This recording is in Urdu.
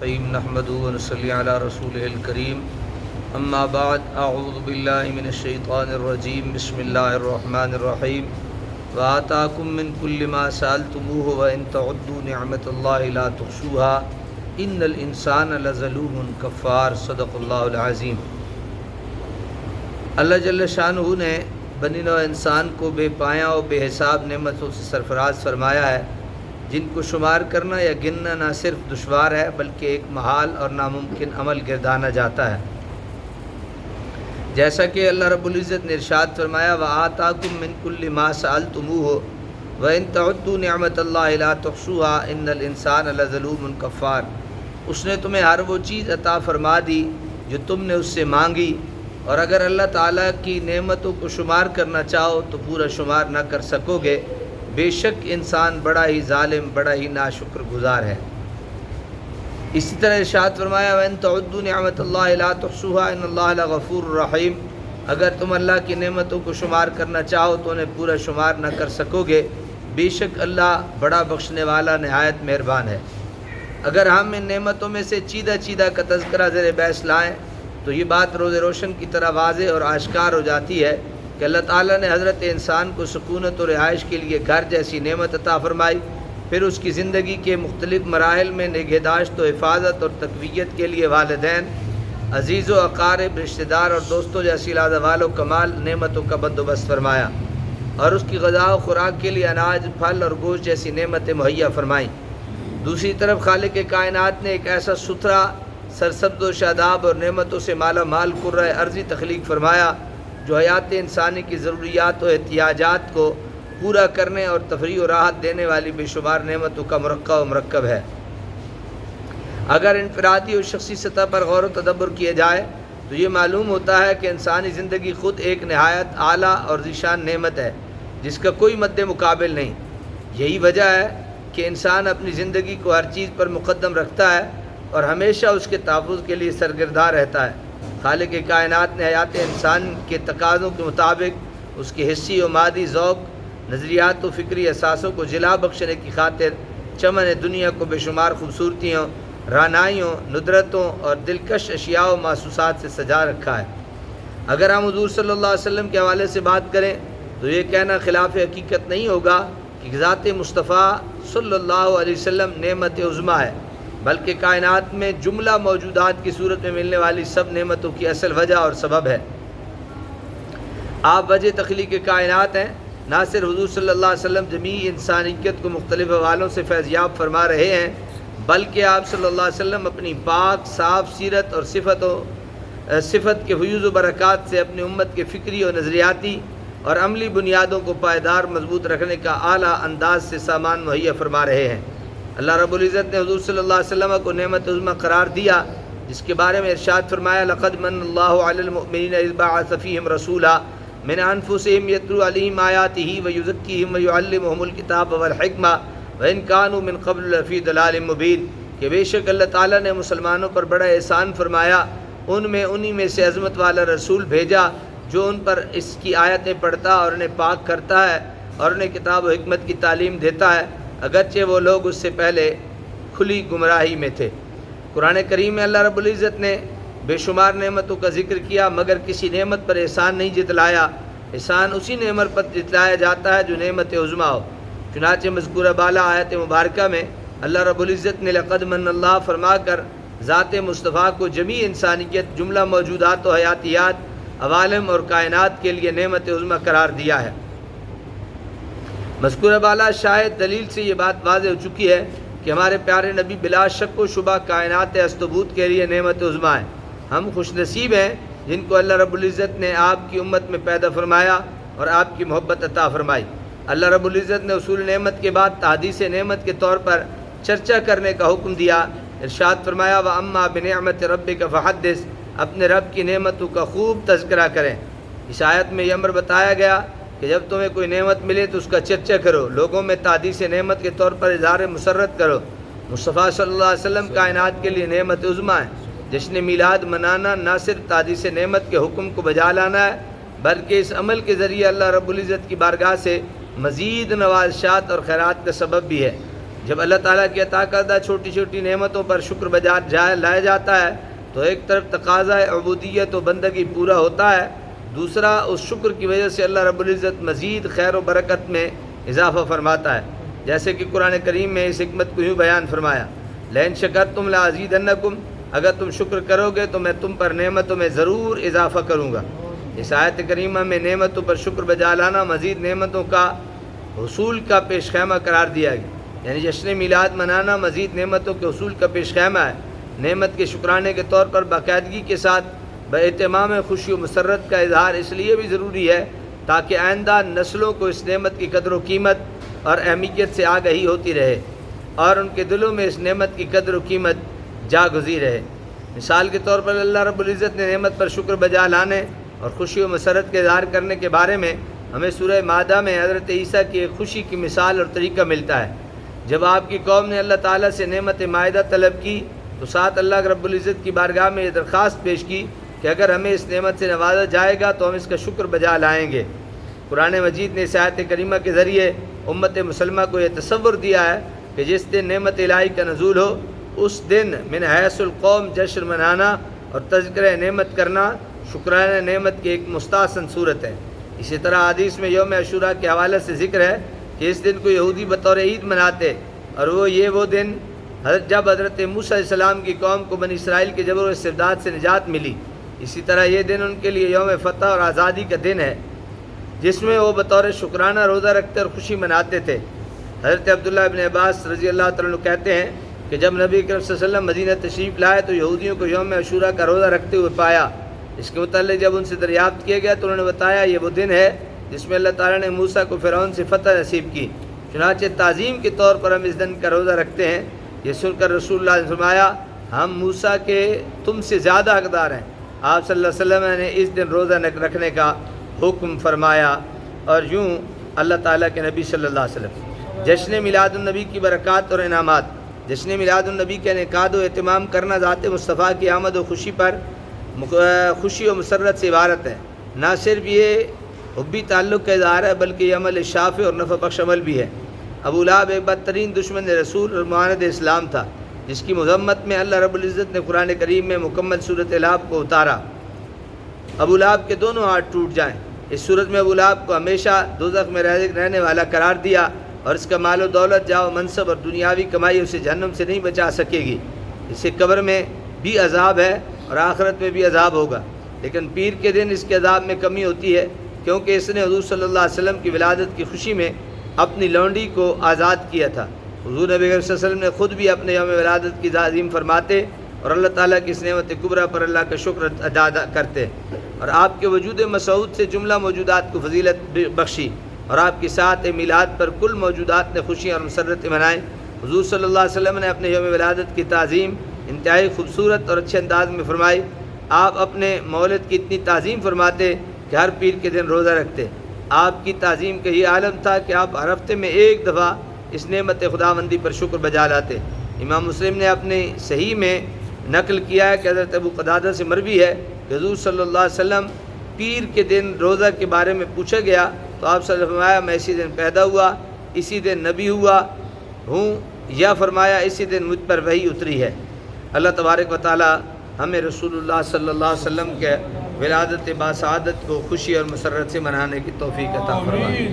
الرحیم نحمدہ ونصلی علی رسولہ الکریم اما بعد اعوذ باللہ من الشیطان الرجیم بسم اللہ الرحمن الرحیم وآتاکم من کل ما سألتموہ وإن تعدوا نعمت اللہ لا تحصوها ان الانسان لظلوم کفار صدق اللہ العظیم۔ اللہ جل شانہ نے بنی نوع انسان کو بے پایاں اور بے حساب نعمتوں سے سرفراز فرمایا ہے، جن کو شمار کرنا یا گننا نہ صرف دشوار ہے بلکہ ایک محال اور ناممکن عمل گردانا جاتا ہے۔ جیسا کہ اللہ رب العزت نے ارشاد فرمایا وَآتَاكُم مِّن كُلِّ مَا سَأَلْتُمُوهُ وَإِن تَعُدُّوا نِعْمَتَ اللَّهِ لَا تُحْصُوهَا إِنَّ الْإِنسَانَ لَظَلُومٌ كَفَّارٌ۔ اس نے تمہیں ہر وہ چیز عطا فرما دی جو تم نے اس سے مانگی، اور اگر اللہ تعالیٰ کی نعمتوں کو شمار کرنا چاہو تو پورا شمار نہ کر سکو گے، بے شک انسان بڑا ہی ظالم، بڑا ہی ناشکر گزار ہے۔ اسی طرح ارشاد فرمایا وَإِن تَعُدُّوا نِعْمَتَ اللَّهِ لَا تُحْصُوهَا إِنَّ اللَّهَ لَغَفُورٌ رَحِيمٌ۔ اگر تم اللہ کی نعمتوں کو شمار کرنا چاہو تو انہیں پورا شمار نہ کر سکو گے، بے شک اللہ بڑا بخشنے والا نہایت مہربان ہے۔ اگر ہم ان نعمتوں میں سے چیدہ چیدہ کا تذکرہ زیر بحث لائیں تو یہ بات روز روشن کی طرح واضح اور آشکار ہو جاتی ہے کہ اللہ تعالیٰ نے حضرت انسان کو سکونت و رہائش کے لیے گھر جیسی نعمت عطا فرمائی، پھر اس کی زندگی کے مختلف مراحل میں نگہداشت و حفاظت اور تقویت کے لیے والدین، عزیز و اقارب، رشتہ دار اور دوستوں جیسی لازوال و کمال نعمتوں کا بندوبست فرمایا، اور اس کی غذا و خوراک کے لیے اناج، پھل اور گوشت جیسی نعمتیں مہیا فرمائیں۔ دوسری طرف خالق کائنات نے ایک ایسا ستھرا، سرسبز و شاداب اور نعمتوں سے مالا مال کرۂ ارضی تخلیق فرمایا جو حیات انسانی کی ضروریات و احتیاجات کو پورا کرنے اور تفریح و راحت دینے والی بے شمار نعمتوں کا مرقع و مرکب ہے۔ اگر انفرادی اور شخصی سطح پر غور و تدبر کیا جائے تو یہ معلوم ہوتا ہے کہ انسانی زندگی خود ایک نہایت اعلیٰ اور ذیشان نعمت ہے جس کا کوئی مد مقابل نہیں۔ یہی وجہ ہے کہ انسان اپنی زندگی کو ہر چیز پر مقدم رکھتا ہے اور ہمیشہ اس کے تحفظ کے لیے سرگرداں رہتا ہے۔ خالق کائنات نے حیات انسان کے تقاضوں کے مطابق اس کے حسی و مادی ذوق، نظریات و فکری احساسوں کو جلا بخشنے کی خاطر چمن دنیا کو بے شمار خوبصورتیوں، رعنائیوں، ندرتوں اور دلکش اشیاء و محسوسات سے سجا رکھا ہے۔ اگر ہم حضور صلی اللہ علیہ وسلم کے حوالے سے بات کریں تو یہ کہنا خلاف حقیقت نہیں ہوگا کہ ذات مصطفیٰ صلی اللہ علیہ وسلم نعمت عظمیٰ ہے، بلکہ کائنات میں جملہ موجودات کی صورت میں ملنے والی سب نعمتوں کی اصل وجہ اور سبب ہے۔ آپ وجہ تخلیق کائنات ہیں۔ نہ صرف حضور صلی اللہ علیہ وسلم جمیع انسانیت کو مختلف حوالوں سے فیضیاب فرما رہے ہیں، بلکہ آپ صلی اللہ علیہ وسلم اپنی پاک صاف سیرت اور صفت کے فیوز و برکات سے اپنی امت کے فکری اور نظریاتی اور عملی بنیادوں کو پائیدار مضبوط رکھنے کا اعلیٰ انداز سے سامان مہیا فرما رہے ہیں۔ اللہ رب العزت نے حضور صلی اللہ علیہ وسلم کو نعمت عظمیٰ قرار دیا، جس کے بارے میں ارشاد فرمایا لقد من اللہ علی المؤمنین اذ بعث فیہم رسولا من انفسہم یتلو علیہم آیاتہ ویزکیہم ویعلمہم الکتاب والحکمہ وان کانوا من قبل لفی ضلال مبین، کہ بے شک اللہ تعالیٰ نے مسلمانوں پر بڑا احسان فرمایا، انہی میں سے عظمت والا رسول بھیجا جو ان پر اس کی آیتیں پڑھتا اور انہیں پاک کرتا ہے اور انہیں کتاب و حکمت کی تعلیم دیتا ہے، اگرچہ وہ لوگ اس سے پہلے کھلی گمراہی میں تھے۔ قرآن کریم میں اللہ رب العزت نے بے شمار نعمتوں کا ذکر کیا، مگر کسی نعمت پر احسان نہیں جتلایا۔ احسان اسی نعمت پر جتلایا جاتا ہے جو نعمت عظمیٰ ہو۔ چنانچہ مذکورہ بالا آیت مبارکہ میں اللہ رب العزت نے لقد من اللہ فرما کر ذات مصطفیٰ کو جمیع انسانیت، جملہ موجودات و حیاتیات، عوالم اور کائنات کے لیے نعمت عظمیٰ قرار دیا ہے۔ مذکورہ بالا شاید دلیل سے یہ بات واضح ہو چکی ہے کہ ہمارے پیارے نبی بلا شک و شبہ کائنات ہست-و-بود کے لیے نعمت عظمیٰ ہیں۔ ہم خوش نصیب ہیں جن کو اللہ رب العزت نے آپ کی امت میں پیدا فرمایا اور آپ کی محبت عطا فرمائی۔ اللہ رب العزت نے اصول نعمت کے بعد تحدیث نعمت کے طور پر چرچا کرنے کا حکم دیا۔ ارشاد فرمایا وَأَمَّا بِنِعْمَةِ رَبِّكَ فَحَدِّثْ، اپنے رب کی نعمتوں کا خوب تذکرہ کریں۔ اس آیت میں یہ امر بتایا گیا کہ جب تمہیں کوئی نعمت ملے تو اس کا چرچا کرو، لوگوں میں تحدیث نعمت کے طور پر اظہار مسرت کرو۔ مصطفیٰ صلی اللہ علیہ وسلم کائنات کے لیے نعمت عظمیٰ ہے۔ جشن میلاد منانا نہ صرف تحدیث نعمت کے حکم کو بجا لانا ہے، بلکہ اس عمل کے ذریعے اللہ رب العزت کی بارگاہ سے مزید نوازشات اور خیرات کا سبب بھی ہے۔ جب اللہ تعالیٰ کی عطا کردہ چھوٹی چھوٹی نعمتوں پر شکر بجا لایا جاتا ہے تو ایک طرف تقاضا عبودیت و بندگی پورا ہوتا ہے، دوسرا اس شکر کی وجہ سے اللہ رب العزت مزید خیر و برکت میں اضافہ فرماتا ہے، جیسے کہ قرآن کریم میں اس حکمت کو یوں بیان فرمایا، لئن شکرتم لازیدنکم، اگر تم شکر کرو گے تو میں تم پر نعمتوں میں ضرور اضافہ کروں گا۔ اس آیت کریمہ میں نعمتوں پر شکر بجا لانا مزید نعمتوں کا حصول کا پیش خیمہ قرار دیا گیا، یعنی جشن میلاد منانا مزید نعمتوں کے حصول کا پیش خیمہ ہے۔ نعمت کے شکرانے کے طور پر باقاعدگی کے ساتھ باہتمام خوشی و مسرت کا اظہار اس لیے بھی ضروری ہے تاکہ آئندہ نسلوں کو اس نعمت کی قدر و قیمت اور اہمیت سے آگہی ہوتی رہے اور ان کے دلوں میں اس نعمت کی قدر و قیمت جاگزی رہے۔ مثال کے طور پر اللہ رب العزت نے نعمت پر شکر بجا لانے اور خوشی و مسرت کے اظہار کرنے کے بارے میں ہمیں سورہ مائدہ میں حضرت عیسیٰ کی ایک خوشی کی مثال اور طریقہ ملتا ہے۔ جب آپ کی قوم نے اللہ تعالیٰ سے نعمت مائدہ طلب کی تو ساتھ اللہ رب العزت کی بارگاہ میں یہ درخواست پیش کی کہ اگر ہمیں اس نعمت سے نوازا جائے گا تو ہم اس کا شکر بجا لائیں گے۔ قرآن مجید نے اس آیت کریمہ کے ذریعے امت مسلمہ کو یہ تصور دیا ہے کہ جس دن نعمت الہی کا نزول ہو اس دن من حیث القوم جشن منانا اور تذکرہ نعمت کرنا شکرانہ نعمت کی ایک مستحسن صورت ہے۔ اسی طرح حدیث میں یوم عاشوراء کے حوالے سے ذکر ہے کہ اس دن کو یہودی بطور عید مناتے اور وہ دن جب حضرت موسیٰ علیہ السلام کی قوم کو بنی اسرائیل کے جبر و استبداد سے نجات ملی۔ اسی طرح یہ دن ان کے لیے یوم فتح اور آزادی کا دن ہے جس میں وہ بطور شکرانہ روزہ رکھتے اور خوشی مناتے تھے۔ حضرت عبداللہ ابن عباس رضی اللہ تعالیٰ عنہ کہتے ہیں کہ جب نبی کریم صلی اللہ علیہ وسلم مدینہ تشریف لائے تو یہودیوں کو یوم عاشوراء کا روزہ رکھتے ہوئے پایا۔ اس کے متعلق جب ان سے دریافت کیا گیا تو انہوں نے بتایا یہ وہ دن ہے جس میں اللہ تعالیٰ نے موسیٰ کو فرعون سے فتح نصیب کی، چنانچہ تعظیم کے طور پر ہم اس دن کا روزہ رکھتے ہیں۔ یہ سن کر رسول اللہ نے فرمایا ہم موسیٰ کے تم سے زیادہ حقدار ہیں۔ آپ صلی اللہ علیہ وسلم نے اس دن روزہ رکھنے کا حکم فرمایا اور یوں اللہ تعالیٰ کے نبی صلی اللہ علیہ وسلم۔ جشن میلاد النبی کی برکات اور انعامات۔ جشن میلاد النبی کا انعقاد و اہتمام کرنا ذات مصطفیٰ کی آمد و خوشی پر خوشی و مسرت سے عبارت ہے۔ نہ صرف یہ حبی تعلق کا اظہار ہے بلکہ یہ عمل شافع اور نفع بخش عمل بھی ہے۔ ابو لہب ایک بدترین دشمن رسول اور معاند اسلام تھا جس کی مذمت میں اللہ رب العزت نے قرآن کریم میں مکمل صورت لہب کو اتارا۔ ابو لہب کے دونوں ہاتھ ٹوٹ جائیں۔ اس صورت میں ابو لہب کو ہمیشہ دوزخ میں رہنے والا قرار دیا اور اس کا مال و دولت جاہ و منصب اور دنیاوی کمائی اسے جہنم سے نہیں بچا سکے گی۔ اسے قبر میں بھی عذاب ہے اور آخرت میں بھی عذاب ہوگا، لیکن پیر کے دن اس کے عذاب میں کمی ہوتی ہے کیونکہ اس نے حضور صلی اللہ علیہ وسلم کی ولادت کی خوشی میں اپنی لونڈی کو آزاد کیا تھا۔ حضور نبی صلی اللہ علیہ وسلم نے خود بھی اپنے یوم ولادت کی تعظیم فرماتے اور اللہ تعالیٰ کی اس نعمت کبریٰ پر اللہ کا شکر ادا کرتے اور آپ کے وجود مسعود سے جملہ موجودات کو فضیلت بخشی اور آپ کی ساتھ میلاد پر کل موجودات نے خوشیاں اور مسرت منائیں۔ حضور صلی اللہ علیہ وسلم نے اپنے یوم ولادت کی تعظیم انتہائی خوبصورت اور اچھے انداز میں فرمائی۔ آپ اپنے مولد کی اتنی تعظیم فرماتے کہ ہر پیر کے دن روزہ رکھتے۔ آپ کی تعظیم کا یہ عالم تھا کہ آپ ہر ہفتے میں ایک دفعہ اس نعمت خداوندی پر شکر بجا لاتے۔ امام مسلم نے اپنے صحیح میں نقل کیا ہے کہ حضرت ابو قتادہ سے مروی ہے کہ حضور صلی اللہ علیہ وسلم پیر کے دن روزہ کے بارے میں پوچھا گیا تو آپ صلی اللہ علیہ وسلم فرمایا میں اسی دن پیدا ہوا، اسی دن نبی ہوا ہوں، یا فرمایا اسی دن مجھ پر وحی اتری ہے۔ اللہ تبارک و تعالی ہمیں رسول اللہ صلی اللہ علیہ وسلم کے ولادت باسعادت کو خوشی اور مسرت سے منانے کی توفیق عطا فرمائے۔